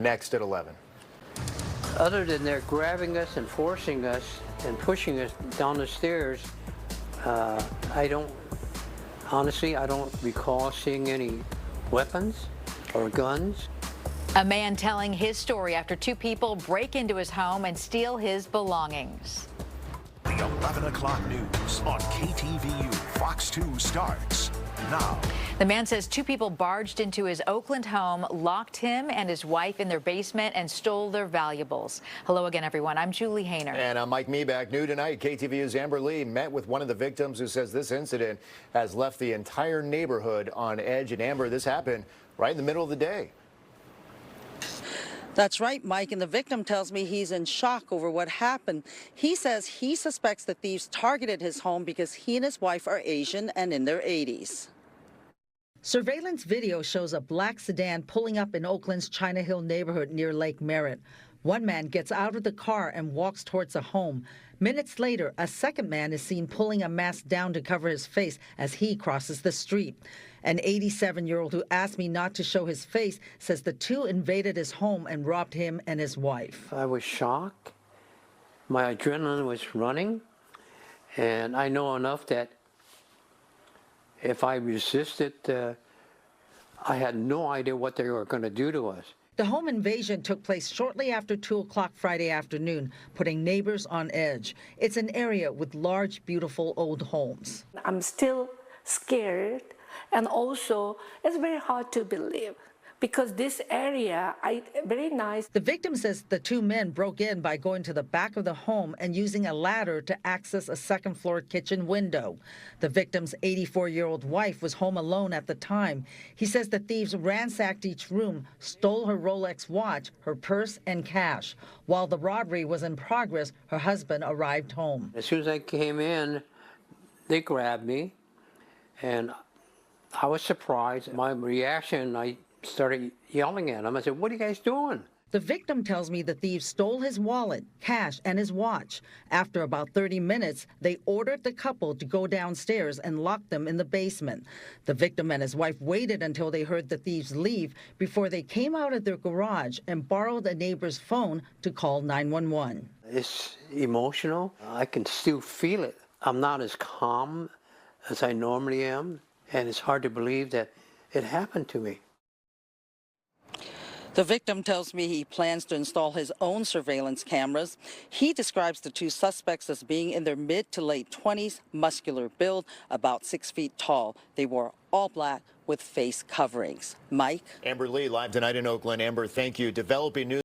Next at 11. Other than they're grabbing us and forcing us and pushing us down the stairs, honestly, I don't recall seeing any weapons or guns. A man telling his story after two people break into his home and steal his belongings. The 11 o'clock news on KTVU Fox 2 starts now. The man says two people barged into his Oakland home, locked him and his wife in their basement, and stole their valuables. Hello again, everyone. I'm Julie Hayner. And I'm Mike Meback. New tonight, KTVU's Amber Lee met with one of the victims who says this incident has left the entire neighborhood on edge. And Amber, this happened right in the middle of the day. That's right, Mike, and the victim tells me he's in shock over what happened. He says he suspects the thieves targeted his home because he and his wife are Asian and in their 80s. Surveillance video shows a black sedan pulling up in Oakland's China Hill neighborhood near Lake Merritt. One man gets out of the car and walks towards a home. Minutes later, a second man is seen pulling a mask down to cover his face as he crosses the street. An 87-year-old who asked me not to show his face says the two invaded his home and robbed him and his wife. I was shocked. My adrenaline was running, and I know enough that if I resisted, I had no idea what they were going to do to us. The home invasion took place shortly after 2 o'clock Friday afternoon, putting neighbors on edge. It's an area with large, beautiful old homes. I'm still scared, and also it's very hard to believe because this area, very nice. The victim says the two men broke in by going to the back of the home and using a ladder to access a second-floor kitchen window. The victim's 84-year-old wife was home alone at the time. He says the thieves ransacked each room, stole her Rolex watch, her purse, and cash. While the robbery was in progress, her husband arrived home. As soon as I came in, they grabbed me, and I was surprised. My reaction, I started yelling at him. I said, "What are you guys doing?" The victim tells me the thieves stole his wallet, cash, and his watch. After about 30 minutes, they ordered the couple to go downstairs and lock them in the basement. The victim and his wife waited until they heard the thieves leave before they came out of their garage and borrowed a neighbor's phone to call 911. It's emotional. I can still feel it. I'm not as calm as I normally am, and it's hard to believe that it happened to me. The victim tells me he plans to install his own surveillance cameras. He describes the two suspects as being in their mid to late 20s, muscular build, about 6 feet tall. They wore all black with face coverings. Mike? Amber Lee live tonight in Oakland. Amber, thank you. Developing news.